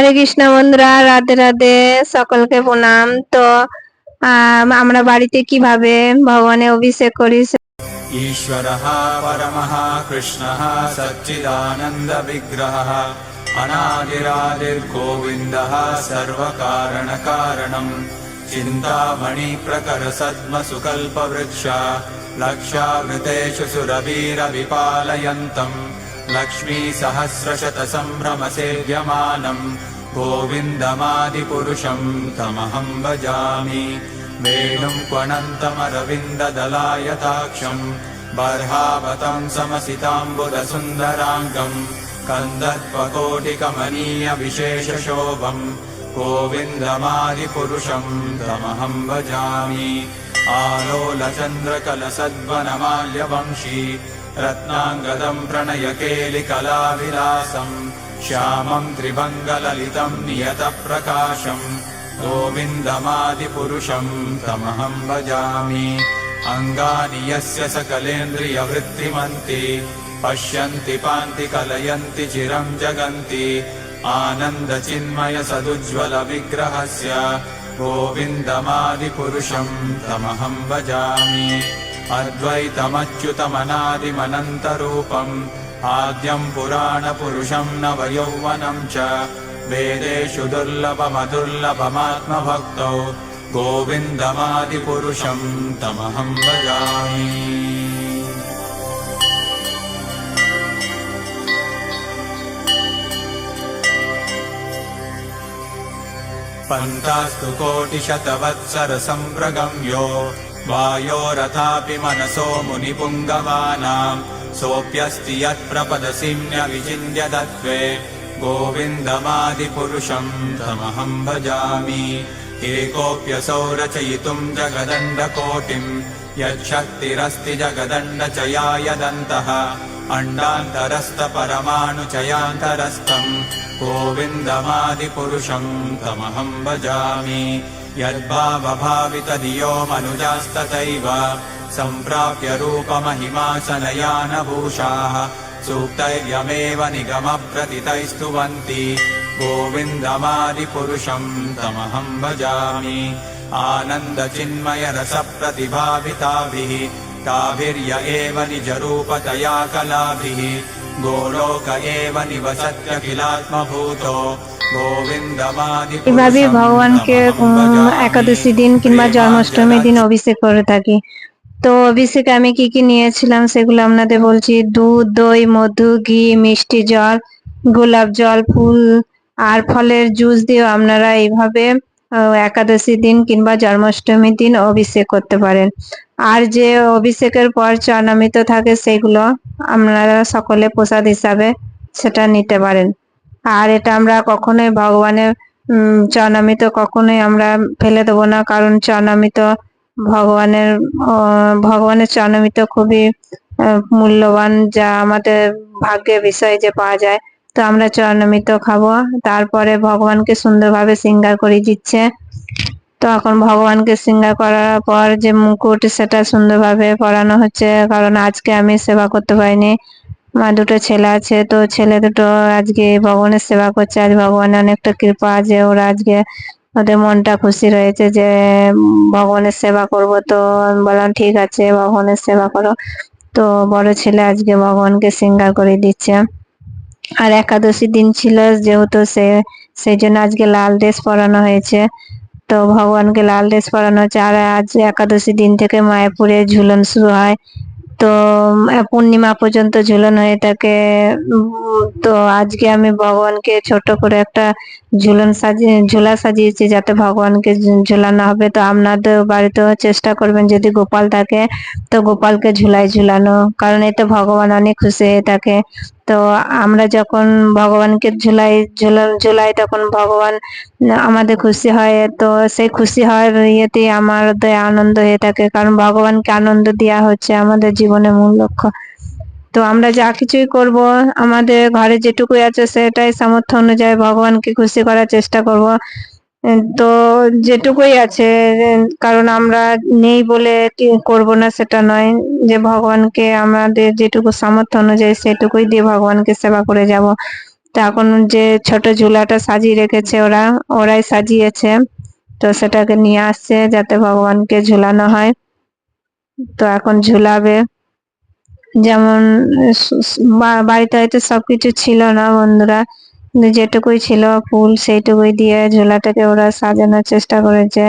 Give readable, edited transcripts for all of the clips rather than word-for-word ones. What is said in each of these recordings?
হরে কৃষ্ণ বন্ধুরা, রাধে রাধে, সকলকে প্রণাম। তো আমরা বাড়িতে কিভাবে ভগবানের অভিষেক করি। ईश्वरः परमः कृष्णः सच्चिदानन्द विग्रहः अनादिरादिर्गोविन्दः सर्वकारणकारणम् चिन्तामणि प्रकरसद्मसुकल्पवृक्ष लक्षावृतेषु सुरवीरविपालयन्तम् लक्ष्मीसहस्रशतसम्भ्रमसेव्यमानम् गोविन्दमादिपुरुषम् तमहं भजामि। वेणुं क्वणन्तमरविन्ददलायताक्षम् बर्हावतं समसिताम्बुदसुन्दराङ्गम् कन्दर्पकोटिकमनीयविशेषशोभम् गोविन्दमादिपुरुषम् तमहं भजामि। आलोलचन्द्रकलसद्वनमाल्यवंशी रत्नाङ्गदं प्रणयकेलिकलाविलासम् श्यामं त्रिभङ्गललितं नियतप्रकाशम् गोविन्दमादिपुरुषं तमहं भजामि। अङ्गानि यस्य सकलेन्द्रियवृत्तिमन्ति पश्यन्ति पान्ति कलयन्ति चिरं जगन्ति आनन्दचिन्मय सदुज्ज्वल विग्रहस्य गोविन्दमादिपुरुषं तमहं भजामि। अद्वैतमच्युतमनादिमनन्तरूपम् आद्यं पुराणपुरुषं नवयौवनं च वेदेषु दुर्लभमदुर्लभमात्मभक्तौ गोविन्दमादिपुरुषं तमहं भजामि। पन्तास्तु कोटिशतवत्सरसम्प्रगम्यो वायोरथापि मनसो मुनिपुङ्गवानां सोऽप्यस्ति यत्प्रपदसिम्न्यविचिन्त्य तत्त्वे गोविन्दमादिपुरुषं तमहं भजामि। एकोऽप्यसौ रचयितुं जगदण्डकोटिं यच्छक्तिरस्ति जगदण्डचयायदन्तः अण्डान्तरस्थपरमाणुचयान्तरस्थं गोविन्दमादिपुरुषं तमहं भजामि। यद्भावभावितधियो मनुजास्तथैव सम्प्राप्य रूपमहिमासनयानभूषाः सूक्तैर्यमेव निगमप्रतितैस्तुवन्ति गोविन्दमादिपुरुषं तमहं भजामि। आनन्दचिन्मयरसप्रतिभाविताभिः ताभिर्य एव निजरूपतया कलाभिः गोलोक एव निवसत्यखिलात्मभूतो এভাবে ভগবানকে একাদশী দিন কিংবা জন্মাষ্টমীর দিন অভিষেক করে থাকি। তো অভিষেকে আমি কি কি নিয়েছিলাম সেগুলো আপনাদের বলছি। দুধ, দই, মধু, ঘি, মিষ্টি জল, গোলাপ জল, ফুল আর ফলের জুস দিয়ে আপনারা এইভাবে একাদশী দিন কিংবা জন্মাষ্টমীর দিন অভিষেক করতে পারেন। আর যে অভিষেকের পর চরণামৃত থাকে সেগুলো আপনারা সকলে প্রসাদ হিসাবে সেটা নিতে পারেন। আর এটা আমরা কখনোই ভগবানের চরণামৃত কখনোই আমরা ফেলে দেবো না, কারণ চরণামৃত ভগবানের চরণামৃত খুবই মূল্যবান, যা আমাদের ভাগ্যের বিষয় যে পাওয়া যায়। তো আমরা চরণামৃত খাবো। তারপরে ভগবানকে সুন্দরভাবে শৃঙ্গার করে দিচ্ছে। তো এখন ভগবানকে শৃঙ্গার করার পর যে মুকুট সেটা সুন্দরভাবে পরানো হচ্ছে, কারণ আজকে আমি সেবা করতে পারিনি। আমার দুটো ছেলে আছে, তো ছেলে দুটো আজকে ভগবানের সেবা করছে। আজ ভগবানের অনেকটা কৃপা যে ওরা আজকে ওদের মনটা খুশি রয়েছে যে ভগবানের সেবা করব। তো আমি বললাম ঠিক আছে, ভগবানের সেবা করো। তো বড় ছেলে আজকে ভগবানকে শৃঙ্গার করে দিচ্ছে। আর একাদশী দিন ছিল যেহেতু সেই জন্য আজকে লাল ড্রেস পরানো হয়েছে। তো ভগবানকে লাল ড্রেস পরানো হচ্ছে। আর আজ একাদশী দিন থেকে মায়াপুরে ঝুলন শুরু হয়। তো পূর্ণিমা পর্যন্ত ঝুলন হয়ে থাকে। তো আজকে আমি ভগবানকে ছোট করে একটা ঝুলা সাজিয়েছি যাতে ভগবানকে ঝুলানো হবে। তো আপনাদের বাড়িতেও চেষ্টা করবেন যদি গোপাল থাকে তো গোপালকে ঝুলানো, কারণ এতে ভগবান অনেক খুশি হয়ে থাকে। তো আমরা যখন ভগবানকে ঝুলাই তখন ভগবান আমাদের খুশি হয়। তো সেই খুশি হওয়ার ইয়েতে আমাদের আনন্দ হয়ে থাকে, কারণ ভগবানকে আনন্দ দেওয়া হচ্ছে আমাদের জীবনের মূল লক্ষ্য। তো আমরা যা কিছুই করব আমাদের ঘরে যেটুকুই আছে সেটাই সামর্থ্য অনুযায়ী ভগবানকে খুশি করার চেষ্টা করব। তো যেটুকুই আছে, কারণ আমরা নেই বলে করব না সেটা নয়, যে ভগবানকে আমাদের যেটুকু সামর্থ্য অনুযায়ী সেটুকুই দিয়ে ভগবানকে সেবা করে যাব। তো তো এখন যে ছোট ঝুলাটা সাজিয়ে রেখেছে ওরাই সাজিয়েছে, তো সেটাকে নিয়ে আসছে যাতে ভগবানকে ঝুলানো হয়। তো এখন ঝুলাবে। যেমন বাড়িতে হয়তো সবকিছু ছিল না বন্ধুরা, কিন্তু যেটুকুই ছিল ফুল সেইটুকুই দিয়ে ঝোলাটাকে ওরা সাজানোর চেষ্টা করেছে।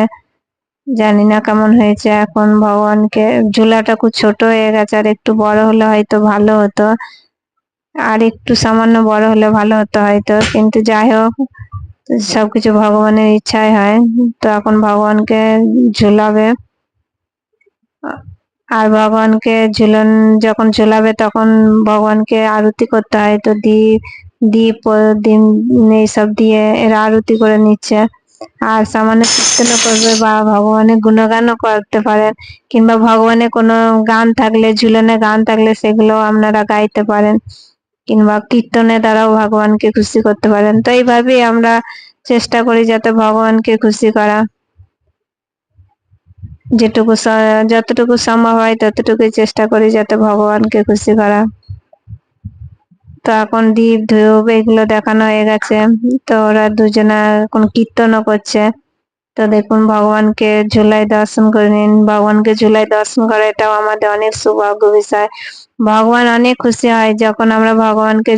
জানি না কেমন হয়েছে। এখন ভগবানকে, ঝুলাটা খুব ছোট হয়ে গেছে, আর একটু বড় হলে হয়তো ভালো হতো, আর একটু সামান্য বড় হলে ভালো হতো হয়তো, কিন্তু যাই হোক সবকিছু ভগবানের ইচ্ছায় হয়। তো এখন ভগবানকে ঝুলাবে। আর ভগবানকে যখন ঝুলাবে তখন ভগবানকে আরতি করতে হয়, তো দীপ দিন এইসব দিয়ে এরা আরতি করে নিচ্ছে। আর সামান্য কীর্তনও করবে বা ভগবানের গুণগানও করতে পারেন, কিংবা ভগবানের কোনো গান থাকলে, ঝুলনে গান থাকলে সেগুলো আপনারা গাইতে পারেন, কিংবা কীর্তনের দ্বারাও ভগবানকে খুশি করতে পারেন। তো এইভাবেই আমরা চেষ্টা করি যাতে ভগবানকে খুশি করা, যতটুকু সম্ভব হয় ততটুকুই চেষ্টা করি যাতে ভগবানকে খুশি করা। তো এখন দীপ ধূপ এগুলো দেখানো হয়ে গেছে, তো ওরা দুজনা এখন কীর্তনও করছে। তো দেখুন ভগবানকে ঝুলাই দর্শন করে নিন। ভগবানকে ঝুলাই দর্শন করা এটাও আমাদের অনেক সৌভাগ্য বিষয়। ভগবান অনেক খুশি হয় যখন আমরা ভগবানকে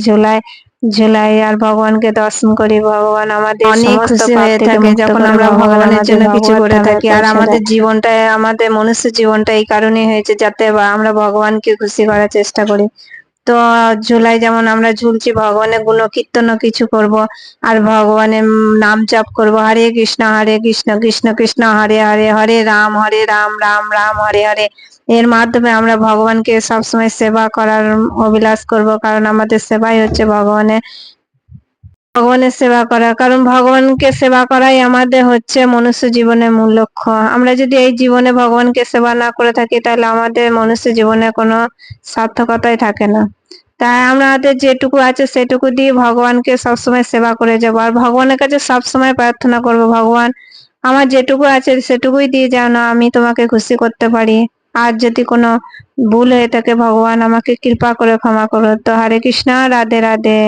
ঝুলাই আর ভগবানকে দর্শন করি। ভগবান আমাদের অনেক সমস্ত খুশি পাপ হয়ে থেকে থাকে মুক্ত যখন করে আমরা ভগবান ভগবানের আমাদের জন্য কিছু ভগবত করে ধামে থাকি। আর পৌঁছে আমাদের দেয়। জীবনটা, আমাদের মনুষ্য জীবনটা এই কারণেই হয়েছে যাতে আমরা ভগবানকে খুশি করার চেষ্টা করি। তো ঝুলাই যেমন আমরা ঝুলছি, ভগবানের গুণ কীর্তনও কিছু করব, আর ভগবানের নাম জপ করব। হরে কৃষ্ণ কৃষ্ণ কৃষ্ণ হরে হরে, হরে রাম রাম রাম হরে হরে। এর মাধ্যমে আমরা ভগবানকে সবসময় সেবা করার অভিলাষ করব, কারণ আমাদের সেবাই হচ্ছে ভগবানের সেবা করা। কারণ ভগবানকে সেবা করাই আমাদের হচ্ছে মনুষ্য জীবনের মূল লক্ষ্য। আমরা যদি এই জীবনে ভগবানকে সেবা না করে থাকি তাহলে আমাদের মনুষ্য জীবনে কোনো সার্থকতাই থাকে না। তাই আমাদের যেটুকু আছে সেটুকু দিয়ে ভগবানকে সবসময় সেবা করে যাবো, আর ভগবানের কাছে সবসময় প্রার্থনা করব, ভগবান আমার যেটুকু আছে সেটুকুই দিয়ে যাও না, আমি তোমাকে খুশি করতে পারি। আর যদি কোনো ভুল হয়ে থাকে ভগবান আমাকে কৃপা করে ক্ষমা করো। তো হরে কৃষ্ণ, রাধে রাধে।